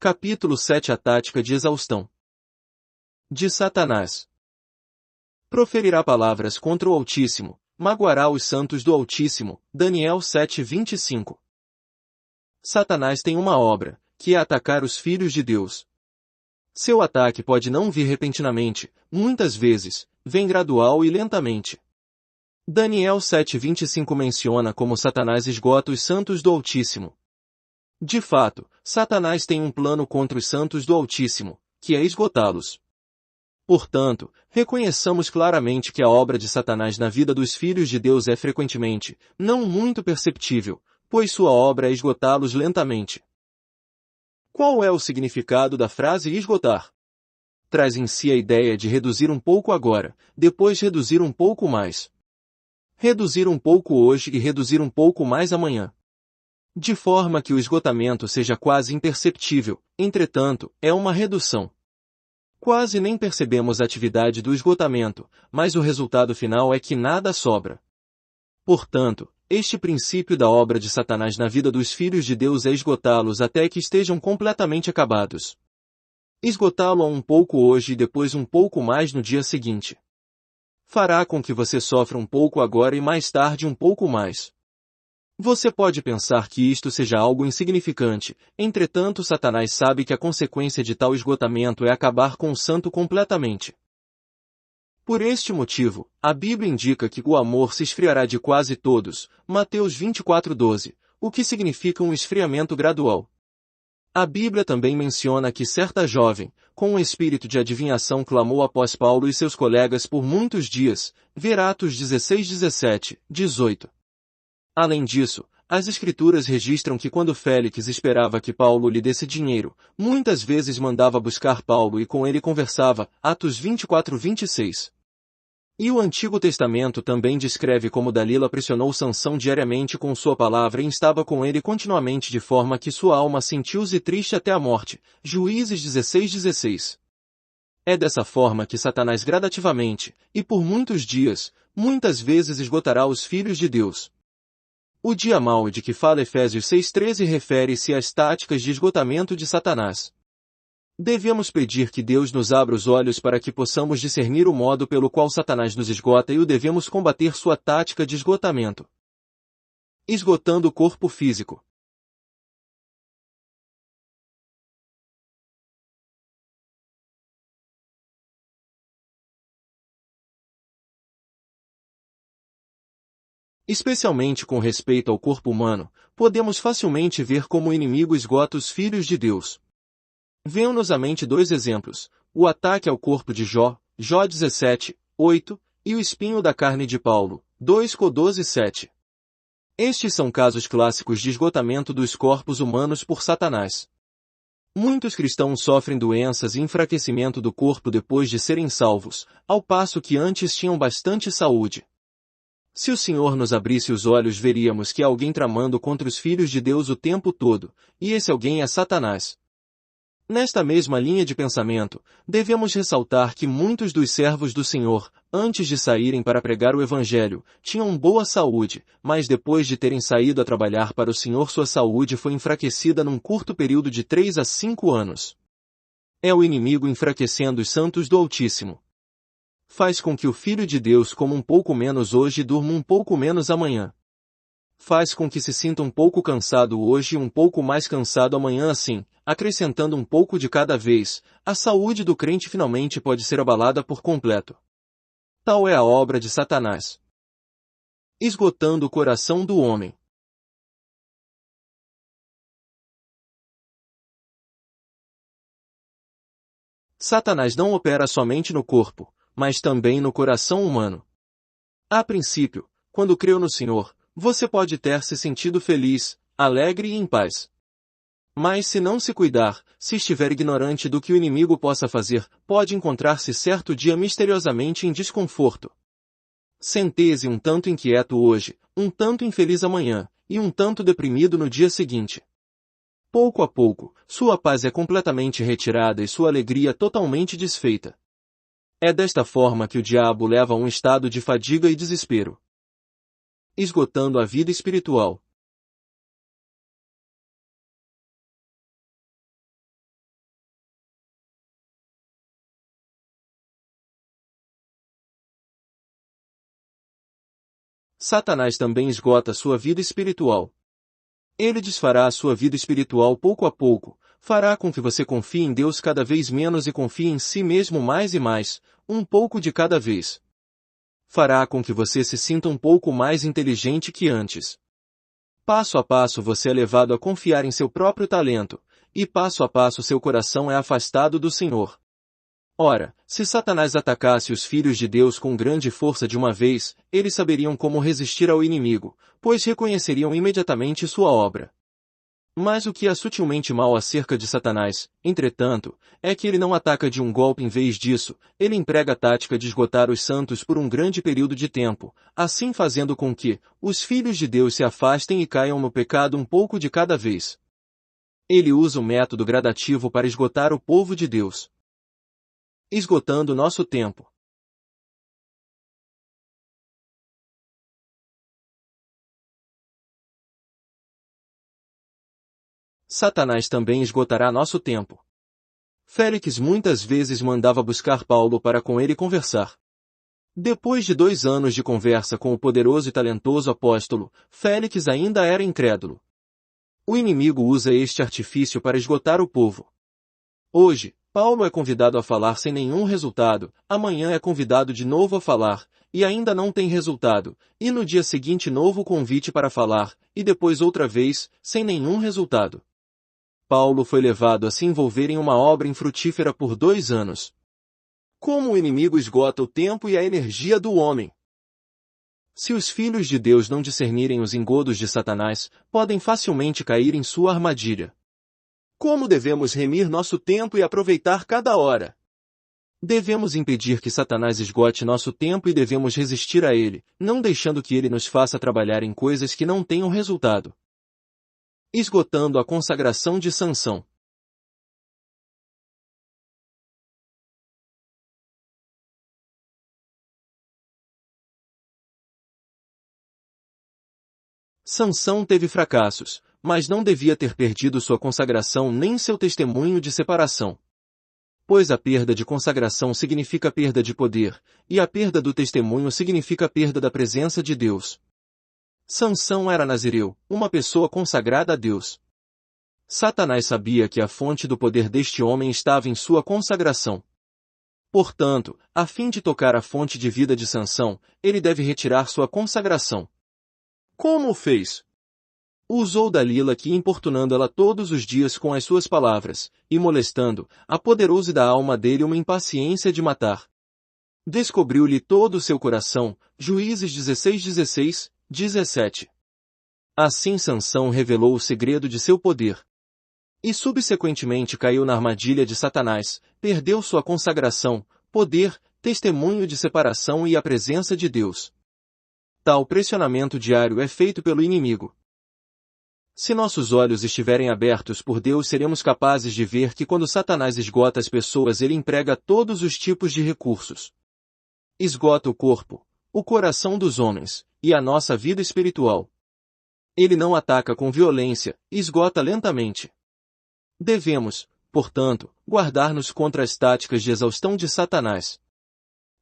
Capítulo 7. A tática de exaustão de Satanás. Proferirá palavras contra o Altíssimo, magoará os santos do Altíssimo. Daniel 7:25. Satanás tem uma obra, que é atacar os filhos de Deus. Seu ataque pode não vir repentinamente, muitas vezes, vem gradual e lentamente. Daniel 7:25 menciona como Satanás esgota os santos do Altíssimo. De fato, Satanás tem um plano contra os santos do Altíssimo, que é esgotá-los. Portanto, reconheçamos claramente que a obra de Satanás na vida dos filhos de Deus é frequentemente, não muito perceptível, pois sua obra é esgotá-los lentamente. Qual é o significado da frase esgotar? Traz em si a ideia de reduzir um pouco agora, depois reduzir um pouco mais. Reduzir um pouco hoje e reduzir um pouco mais amanhã. De forma que o esgotamento seja quase imperceptível, entretanto, é uma redução. Quase nem percebemos a atividade do esgotamento, mas o resultado final é que nada sobra. Portanto, este princípio da obra de Satanás na vida dos filhos de Deus é esgotá-los até que estejam completamente acabados. Esgotá-lo um pouco hoje e depois um pouco mais no dia seguinte. Fará com que você sofra um pouco agora e mais tarde um pouco mais. Você pode pensar que isto seja algo insignificante, entretanto Satanás sabe que a consequência de tal esgotamento é acabar com o santo completamente. Por este motivo, a Bíblia indica que o amor se esfriará de quase todos, Mateus 24:12, o que significa um esfriamento gradual. A Bíblia também menciona que certa jovem, com um espírito de adivinhação clamou após Paulo e seus colegas por muitos dias, ver Atos 16:17, 18. Além disso, as Escrituras registram que quando Félix esperava que Paulo lhe desse dinheiro, muitas vezes mandava buscar Paulo e com ele conversava, Atos 24:26. E o Antigo Testamento também descreve como Dalila pressionou Sansão diariamente com sua palavra e estava com ele continuamente de forma que sua alma sentiu-se triste até a morte, Juízes 16:16. É dessa forma que Satanás gradativamente, e por muitos dias, muitas vezes esgotará os filhos de Deus. O dia mau de que fala Efésios 6:13 refere-se às táticas de esgotamento de Satanás. Devemos pedir que Deus nos abra os olhos para que possamos discernir o modo pelo qual Satanás nos esgota e o devemos combater sua tática de esgotamento. Esgotando o corpo físico. Especialmente com respeito ao corpo humano, podemos facilmente ver como o inimigo esgota os filhos de Deus. Venham-nos à mente dois exemplos, o ataque ao corpo de Jó, Jó 17:8, e o espinho da carne de Paulo, 2 Cor 12:7. Estes são casos clássicos de esgotamento dos corpos humanos por Satanás. Muitos cristãos sofrem doenças e enfraquecimento do corpo depois de serem salvos, ao passo que antes tinham bastante saúde. Se o Senhor nos abrisse os olhos veríamos que há alguém tramando contra os filhos de Deus o tempo todo, e esse alguém é Satanás. Nesta mesma linha de pensamento, devemos ressaltar que muitos dos servos do Senhor, antes de saírem para pregar o Evangelho, tinham boa saúde, mas depois de terem saído a trabalhar para o Senhor sua saúde foi enfraquecida num curto período de 3 a 5 anos. É o inimigo enfraquecendo os santos do Altíssimo. Faz com que o Filho de Deus coma um pouco menos hoje e durma um pouco menos amanhã. Faz com que se sinta um pouco cansado hoje e um pouco mais cansado amanhã assim, acrescentando um pouco de cada vez, a saúde do crente finalmente pode ser abalada por completo. Tal é a obra de Satanás. Esgotando o coração do homem. Satanás não opera somente no corpo, mas também no coração humano. A princípio, quando creu no Senhor, você pode ter se sentido feliz, alegre e em paz. Mas se não se cuidar, se estiver ignorante do que o inimigo possa fazer, pode encontrar-se certo dia misteriosamente em desconforto. Sente-se um tanto inquieto hoje, um tanto infeliz amanhã, e um tanto deprimido no dia seguinte. Pouco a pouco, sua paz é completamente retirada e sua alegria totalmente desfeita. É desta forma que o diabo leva a um estado de fadiga e desespero. Esgotando a vida espiritual. Satanás também esgota sua vida espiritual. Ele desfará a sua vida espiritual pouco a pouco, fará com que você confie em Deus cada vez menos e confie em si mesmo mais e mais, um pouco de cada vez. Fará com que você se sinta um pouco mais inteligente que antes. Passo a passo você é levado a confiar em seu próprio talento, e passo a passo seu coração é afastado do Senhor. Ora, se Satanás atacasse os filhos de Deus com grande força de uma vez, eles saberiam como resistir ao inimigo, pois reconheceriam imediatamente sua obra. Mas o que é sutilmente mal acerca de Satanás, entretanto, é que ele não ataca de um golpe em vez disso, ele emprega a tática de esgotar os santos por um grande período de tempo, assim fazendo com que os filhos de Deus se afastem e caiam no pecado um pouco de cada vez. Ele usa o método gradativo para esgotar o povo de Deus. Esgotando nosso tempo. Satanás também esgotará nosso tempo. Félix muitas vezes mandava buscar Paulo para com ele conversar. Depois de 2 anos de conversa com o poderoso e talentoso apóstolo, Félix ainda era incrédulo. O inimigo usa este artifício para esgotar o povo. Hoje, Paulo é convidado a falar sem nenhum resultado, amanhã é convidado de novo a falar, e ainda não tem resultado, e no dia seguinte novo convite para falar, e depois outra vez, sem nenhum resultado. Paulo foi levado a se envolver em uma obra infrutífera por 2 anos. Como o inimigo esgota o tempo e a energia do homem? Se os filhos de Deus não discernirem os engodos de Satanás, podem facilmente cair em sua armadilha. Como devemos remir nosso tempo e aproveitar cada hora? Devemos impedir que Satanás esgote nosso tempo e devemos resistir a ele, não deixando que ele nos faça trabalhar em coisas que não tenham resultado. Esgotando a consagração de Sansão. Sansão teve fracassos, mas não devia ter perdido sua consagração nem seu testemunho de separação. Pois a perda de consagração significa perda de poder, e a perda do testemunho significa perda da presença de Deus. Sansão era nazireu, uma pessoa consagrada a Deus. Satanás sabia que a fonte do poder deste homem estava em sua consagração. Portanto, a fim de tocar a fonte de vida de Sansão, ele deve retirar sua consagração. Como o fez? Usou Dalila que importunando ela todos os dias com as suas palavras, e molestando, apoderou-se da alma dele uma impaciência de matar. Descobriu-lhe todo o seu coração, Juízes 16:16, 17. Assim Sansão revelou o segredo de seu poder. E subsequentemente caiu na armadilha de Satanás, perdeu sua consagração, poder, testemunho de separação e a presença de Deus. Tal pressionamento diário é feito pelo inimigo. Se nossos olhos estiverem abertos por Deus, seremos capazes de ver que quando Satanás esgota as pessoas, ele emprega todos os tipos de recursos. Esgota o corpo, o coração dos homens, e a nossa vida espiritual. Ele não ataca com violência, esgota lentamente. Devemos, portanto, guardar-nos contra as táticas de exaustão de Satanás.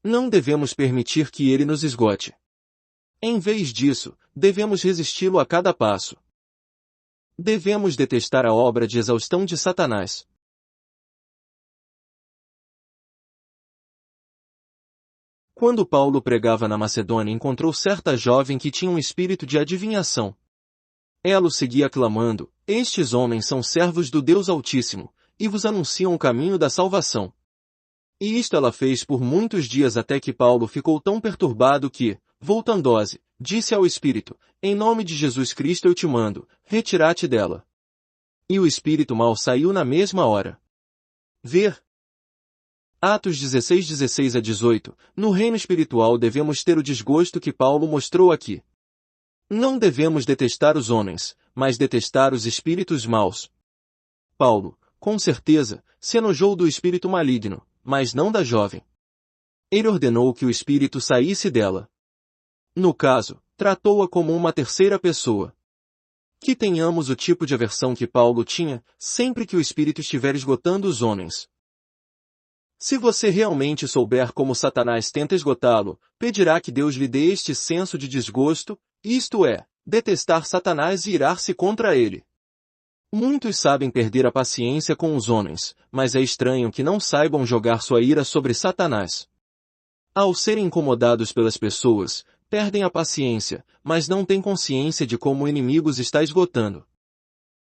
Não devemos permitir que ele nos esgote. Em vez disso, devemos resisti-lo a cada passo. Devemos detestar a obra de exaustão de Satanás. Quando Paulo pregava na Macedônia, encontrou certa jovem que tinha um espírito de adivinhação. Ela o seguia clamando: "Estes homens são servos do Deus Altíssimo, e vos anunciam o caminho da salvação." E isto ela fez por muitos dias até que Paulo ficou tão perturbado que, voltando-se, disse ao espírito: "Em nome de Jesus Cristo eu te mando, retira-te dela." E o espírito mau saiu na mesma hora. Ver Atos 16:16-18. No reino espiritual devemos ter o desgosto que Paulo mostrou aqui. Não devemos detestar os homens, mas detestar os espíritos maus. Paulo, com certeza, se enojou do espírito maligno, mas não da jovem. Ele ordenou que o espírito saísse dela. No caso, tratou-a como uma terceira pessoa. Que tenhamos o tipo de aversão que Paulo tinha, sempre que o espírito estiver esgotando os homens. Se você realmente souber como Satanás tenta esgotá-lo, pedirá que Deus lhe dê este senso de desgosto, isto é, detestar Satanás e irar-se contra ele. Muitos sabem perder a paciência com os homens, mas é estranho que não saibam jogar sua ira sobre Satanás. Ao serem incomodados pelas pessoas, perdem a paciência, mas não têm consciência de como o inimigo os está esgotando.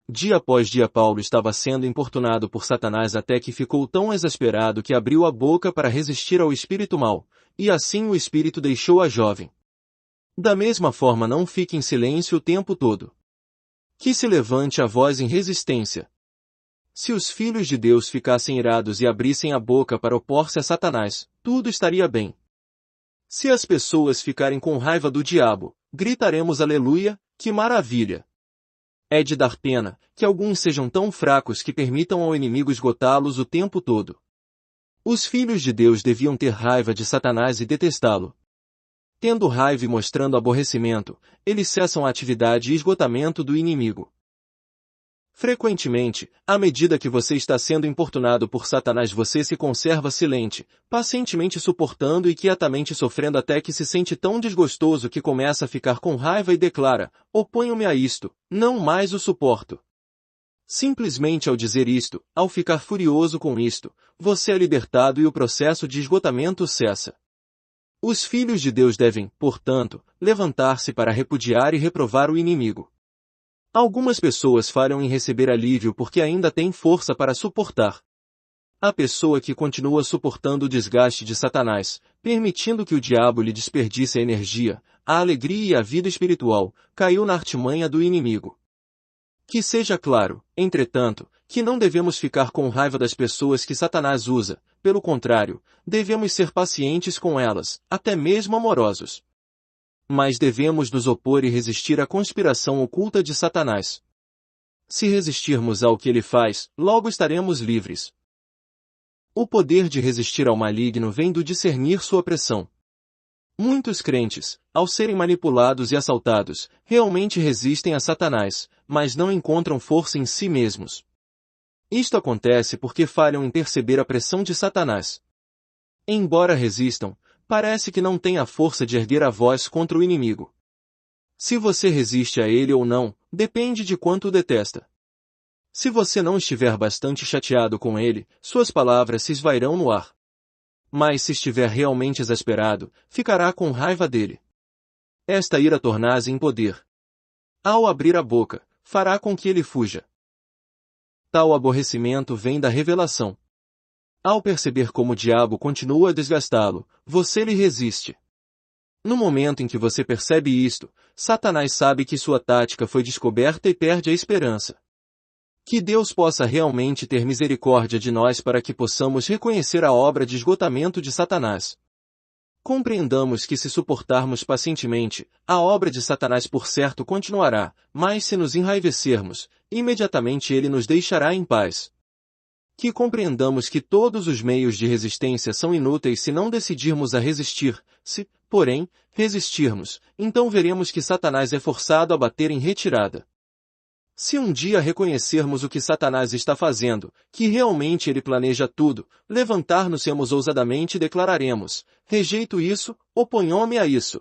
Dia após dia Paulo estava sendo importunado por Satanás até que ficou tão exasperado que abriu a boca para resistir ao espírito mau, e assim o espírito deixou a jovem. Da mesma forma não fique em silêncio o tempo todo. Que se levante a voz em resistência. Se os filhos de Deus ficassem irados e abrissem a boca para opor-se a Satanás, tudo estaria bem. Se as pessoas ficarem com raiva do diabo, gritaremos aleluia, que maravilha! É de dar pena que alguns sejam tão fracos que permitam ao inimigo esgotá-los o tempo todo. Os filhos de Deus deviam ter raiva de Satanás e detestá-lo. Tendo raiva e mostrando aborrecimento, eles cessam a atividade e esgotamento do inimigo. Frequentemente, à medida que você está sendo importunado por Satanás você se conserva silente, pacientemente suportando e quietamente sofrendo até que se sente tão desgostoso que começa a ficar com raiva e declara, oponho-me a isto, não mais o suporto. Simplesmente ao dizer isto, ao ficar furioso com isto, você é libertado e o processo de esgotamento cessa. Os filhos de Deus devem, portanto, levantar-se para repudiar e reprovar o inimigo. Algumas pessoas falham em receber alívio porque ainda têm força para suportar. A pessoa que continua suportando o desgaste de Satanás, permitindo que o diabo lhe desperdice a energia, a alegria e a vida espiritual, caiu na artimanha do inimigo. Que seja claro, entretanto, que não devemos ficar com raiva das pessoas que Satanás usa, pelo contrário, devemos ser pacientes com elas, até mesmo amorosos. Mas devemos nos opor e resistir à conspiração oculta de Satanás. Se resistirmos ao que ele faz, logo estaremos livres. O poder de resistir ao maligno vem do discernir sua pressão. Muitos crentes, ao serem manipulados e assaltados, realmente resistem a Satanás, mas não encontram força em si mesmos. Isto acontece porque falham em perceber a pressão de Satanás. Embora resistam, parece que não têm a força de erguer a voz contra o inimigo. Se você resiste a ele ou não, depende de quanto o detesta. Se você não estiver bastante chateado com ele, suas palavras se esvairão no ar. Mas se estiver realmente exasperado, ficará com raiva dele. Esta ira torna-se em poder. Ao abrir a boca, fará com que ele fuja. Tal aborrecimento vem da revelação. Ao perceber como o diabo continua a desgastá-lo, você lhe resiste. No momento em que você percebe isto, Satanás sabe que sua tática foi descoberta e perde a esperança. Que Deus possa realmente ter misericórdia de nós para que possamos reconhecer a obra de esgotamento de Satanás. Compreendamos que se suportarmos pacientemente, a obra de Satanás por certo continuará, mas se nos enraivecermos, imediatamente ele nos deixará em paz. Que compreendamos que todos os meios de resistência são inúteis se não decidirmos a resistir. Se, porém, resistirmos, então veremos que Satanás é forçado a bater em retirada. Se um dia reconhecermos o que Satanás está fazendo, que realmente ele planeja tudo, levantar-nos-emos ousadamente e declararemos, rejeito isso, oponho-me a isso.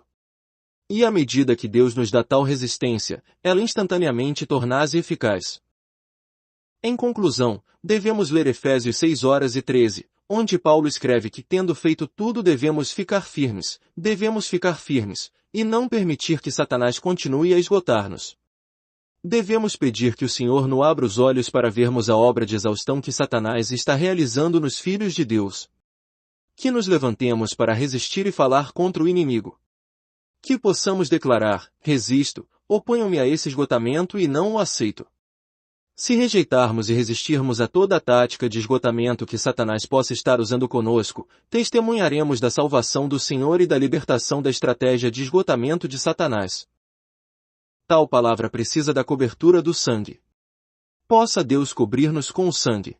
E à medida que Deus nos dá tal resistência, ela instantaneamente torna-se eficaz. Em conclusão, devemos ler Efésios 6:13, onde Paulo escreve que tendo feito tudo devemos ficar firmes, e não permitir que Satanás continue a esgotar-nos. Devemos pedir que o Senhor nos abra os olhos para vermos a obra de exaustão que Satanás está realizando nos filhos de Deus. Que nos levantemos para resistir e falar contra o inimigo. Que possamos declarar, resisto, oponho-me a esse esgotamento e não o aceito. Se rejeitarmos e resistirmos a toda a tática de esgotamento que Satanás possa estar usando conosco, testemunharemos da salvação do Senhor e da libertação da estratégia de esgotamento de Satanás. Tal palavra precisa da cobertura do sangue. Possa Deus cobrir-nos com o sangue.